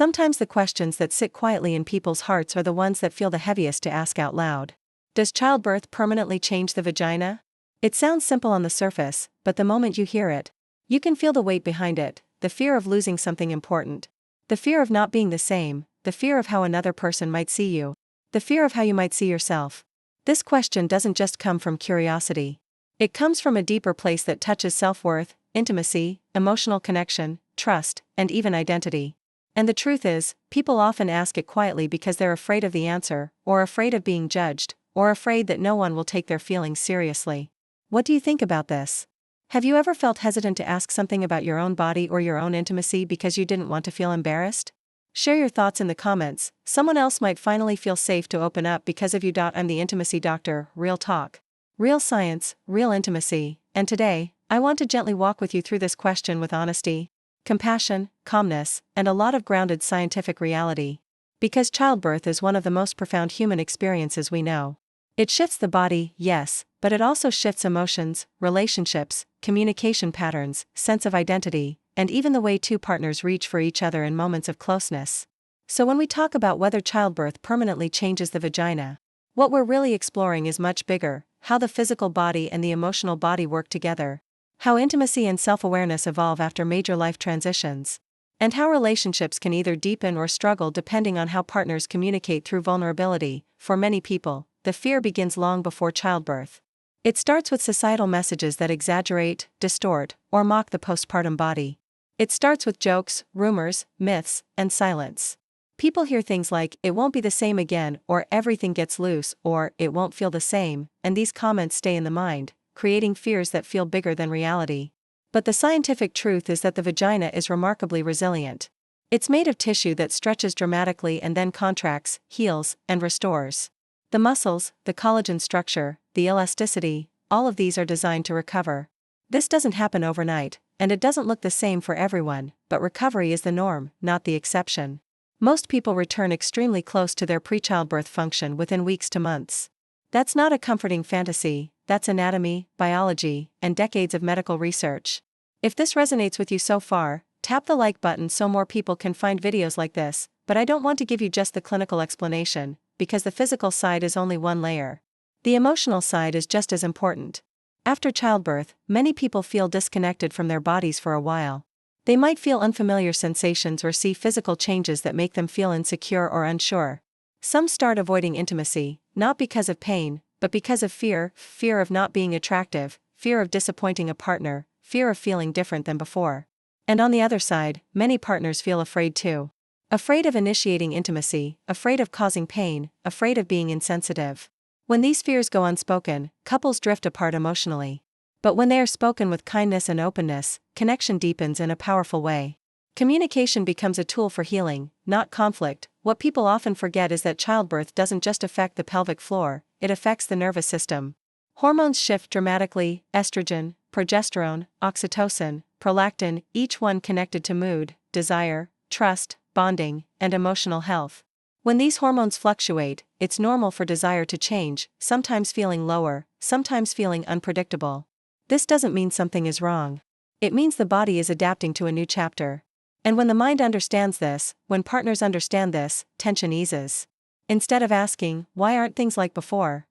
Sometimes the questions that sit quietly in people's hearts are the ones that feel the heaviest to ask out loud. Does childbirth permanently change the vagina? It sounds simple on the surface, but the moment you hear it, you can feel the weight behind it, the fear of losing something important, the fear of not being the same, the fear of how another person might see you, the fear of how you might see yourself. This question doesn't just come from curiosity. It comes from a deeper place that touches self-worth, intimacy, emotional connection, trust, and even identity. And the truth is, people often ask it quietly because they're afraid of the answer, or afraid of being judged, or afraid that no one will take their feelings seriously. What do you think about this? Have you ever felt hesitant to ask something about your own body or your own intimacy because you didn't want to feel embarrassed? Share your thoughts in the comments. Someone else might finally feel safe to open up because of you. I'm the Intimacy Doctor, real talk, real science, real intimacy, and today, I want to gently walk with you through this question with honesty, compassion, calmness, and a lot of grounded scientific reality. Because childbirth is one of the most profound human experiences we know. It shifts the body, yes, but it also shifts emotions, relationships, communication patterns, sense of identity, and even the way two partners reach for each other in moments of closeness. So when we talk about whether childbirth permanently changes the vagina, what we're really exploring is much bigger: how the physical body and the emotional body work together, how intimacy and self-awareness evolve after major life transitions, and how relationships can either deepen or struggle depending on how partners communicate through vulnerability. For many people, the fear begins long before childbirth. It starts with societal messages that exaggerate, distort, or mock the postpartum body. It starts with jokes, rumors, myths, and silence. People hear things like, "It won't be the same again," or "everything gets loose," or "it won't feel the same," and these comments stay in the mind, creating fears that feel bigger than reality. But the scientific truth is that the vagina is remarkably resilient. It's made of tissue that stretches dramatically and then contracts, heals, and restores. The muscles, the collagen structure, the elasticity, all of these are designed to recover. This doesn't happen overnight, and it doesn't look the same for everyone, but recovery is the norm, not the exception. Most people return extremely close to their pre-childbirth function within weeks to months. That's not a comforting fantasy, that's anatomy, biology, and decades of medical research. If this resonates with you so far, tap the like button so more people can find videos like this, but I don't want to give you just the clinical explanation, because the physical side is only one layer. The emotional side is just as important. After childbirth, many people feel disconnected from their bodies for a while. They might feel unfamiliar sensations or see physical changes that make them feel insecure or unsure. Some start avoiding intimacy, not because of pain, but because of fear: fear of not being attractive, fear of disappointing a partner, fear of feeling different than before. And on the other side, many partners feel afraid too. Afraid of initiating intimacy, afraid of causing pain, afraid of being insensitive. When these fears go unspoken, couples drift apart emotionally. But when they are spoken with kindness and openness, connection deepens in a powerful way. Communication becomes a tool for healing, not conflict. What people often forget is that childbirth doesn't just affect the pelvic floor, it affects the nervous system. Hormones shift dramatically: estrogen, progesterone, oxytocin, prolactin, each one connected to mood, desire, trust, bonding, and emotional health. When these hormones fluctuate, it's normal for desire to change, sometimes feeling lower, sometimes feeling unpredictable. This doesn't mean something is wrong. It means the body is adapting to a new chapter. And when the mind understands this, when partners understand this, tension eases. Instead of asking, "Why aren't things like before?"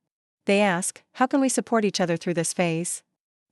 they ask, "How can we support each other through this phase?"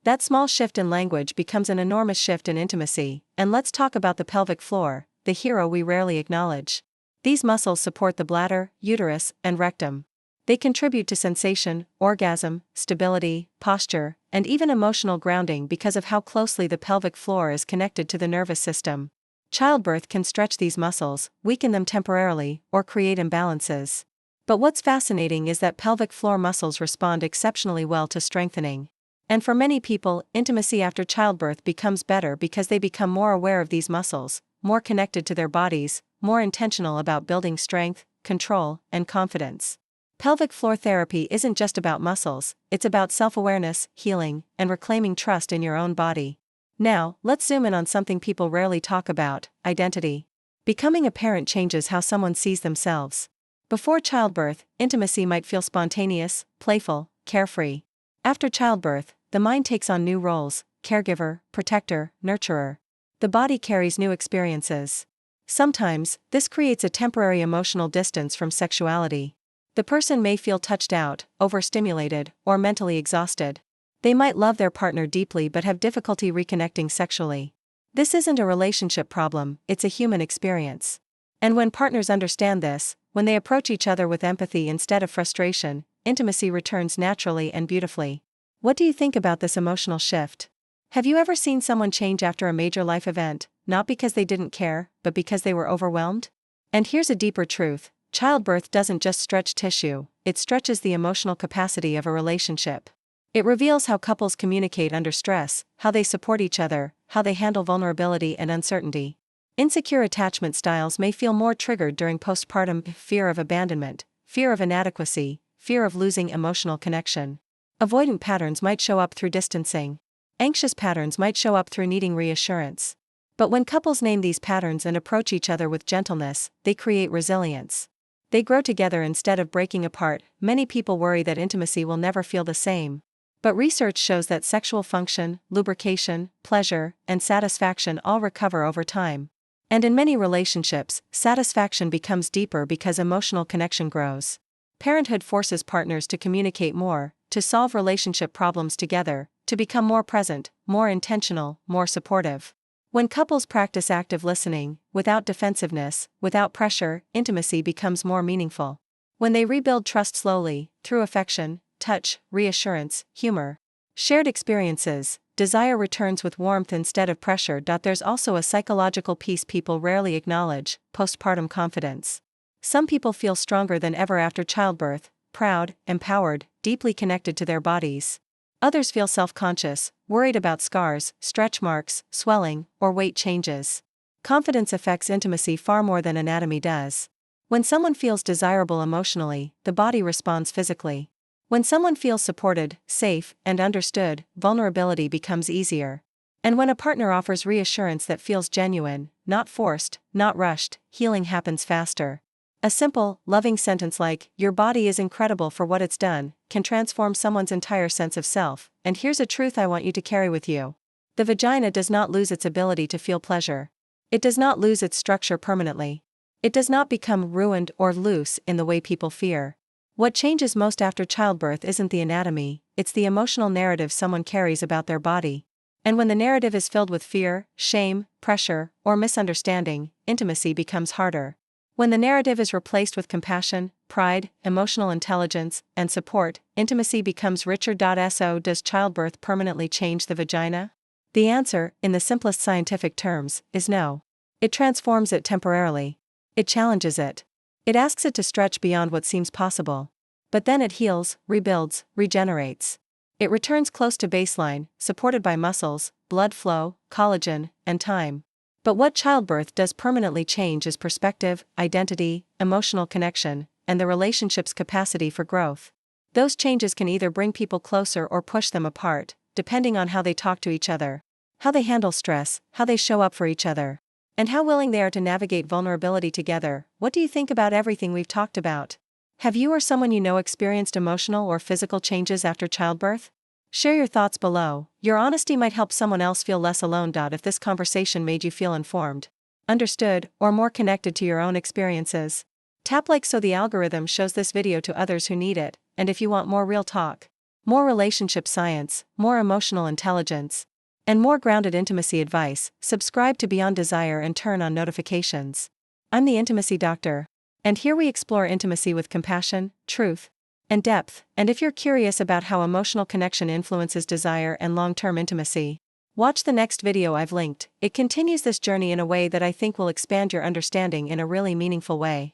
That small shift in language becomes an enormous shift in intimacy. And let's talk about the pelvic floor, the hero we rarely acknowledge. These muscles support the bladder, uterus, and rectum. They contribute to sensation, orgasm, stability, posture, and even emotional grounding because of how closely the pelvic floor is connected to the nervous system. Childbirth can stretch these muscles, weaken them temporarily, or create imbalances. But what's fascinating is that pelvic floor muscles respond exceptionally well to strengthening. And for many people, intimacy after childbirth becomes better because they become more aware of these muscles, more connected to their bodies, more intentional about building strength, control, and confidence. Pelvic floor therapy isn't just about muscles, it's about self-awareness, healing, and reclaiming trust in your own body. Now, let's zoom in on something people rarely talk about: identity. Becoming a parent changes how someone sees themselves. Before childbirth, intimacy might feel spontaneous, playful, carefree. After childbirth, the mind takes on new roles: caregiver, protector, nurturer. The body carries new experiences. Sometimes, this creates a temporary emotional distance from sexuality. The person may feel touched out, overstimulated, or mentally exhausted. They might love their partner deeply but have difficulty reconnecting sexually. This isn't a relationship problem, it's a human experience. And when partners understand this, when they approach each other with empathy instead of frustration, intimacy returns naturally and beautifully. What do you think about this emotional shift? Have you ever seen someone change after a major life event, not because they didn't care, but because they were overwhelmed? And here's a deeper truth: childbirth doesn't just stretch tissue, it stretches the emotional capacity of a relationship. It reveals how couples communicate under stress, how they support each other, how they handle vulnerability and uncertainty. Insecure attachment styles may feel more triggered during postpartum: fear of abandonment, fear of inadequacy, fear of losing emotional connection. Avoidant patterns might show up through distancing. Anxious patterns might show up through needing reassurance. But when couples name these patterns and approach each other with gentleness, they create resilience. They grow together instead of breaking apart. Many people worry that intimacy will never feel the same. But research shows that sexual function, lubrication, pleasure, and satisfaction all recover over time. And in many relationships, satisfaction becomes deeper because emotional connection grows. Parenthood forces partners to communicate more, to solve relationship problems together, to become more present, more intentional, more supportive. When couples practice active listening, without defensiveness, without pressure, intimacy becomes more meaningful. When they rebuild trust slowly, through affection, touch, reassurance, humor, shared experiences, desire returns with warmth instead of pressure. There's also a psychological piece people rarely acknowledge: postpartum confidence. Some people feel stronger than ever after childbirth, proud, empowered, deeply connected to their bodies. Others feel self-conscious, worried about scars, stretch marks, swelling, or weight changes. Confidence affects intimacy far more than anatomy does. When someone feels desirable emotionally, the body responds physically. When someone feels supported, safe, and understood, vulnerability becomes easier. And when a partner offers reassurance that feels genuine, not forced, not rushed, healing happens faster. A simple, loving sentence like, "Your body is incredible for what it's done," can transform someone's entire sense of self. And here's a truth I want you to carry with you: the vagina does not lose its ability to feel pleasure. It does not lose its structure permanently. It does not become ruined or loose in the way people fear. What changes most after childbirth isn't the anatomy, it's the emotional narrative someone carries about their body. And when the narrative is filled with fear, shame, pressure, or misunderstanding, intimacy becomes harder. When the narrative is replaced with compassion, pride, emotional intelligence, and support, intimacy becomes richer. So, does childbirth permanently change the vagina? The answer, in the simplest scientific terms, is no. It transforms it temporarily. It challenges it. It asks it to stretch beyond what seems possible. But then it heals, rebuilds, regenerates. It returns close to baseline, supported by muscles, blood flow, collagen, and time. But what childbirth does permanently change is perspective, identity, emotional connection, and the relationship's capacity for growth. Those changes can either bring people closer or push them apart, depending on how they talk to each other, how they handle stress, how they show up for each other, and how willing they are to navigate vulnerability together. What do you think about everything we've talked about? Have you or someone you know experienced emotional or physical changes after childbirth? Share your thoughts below. Your honesty might help someone else feel less alone. If this conversation made you feel informed, understood, or more connected to your own experiences, tap like so the algorithm shows this video to others who need it. And if you want more real talk, more relationship science, more emotional intelligence, and more grounded intimacy advice, subscribe to Beyond Desire and turn on notifications. I'm the Intimacy Doctor, and here we explore intimacy with compassion, truth, and depth. And if you're curious about how emotional connection influences desire and long-term intimacy, watch the next video I've linked. It continues this journey in a way that I think will expand your understanding in a really meaningful way.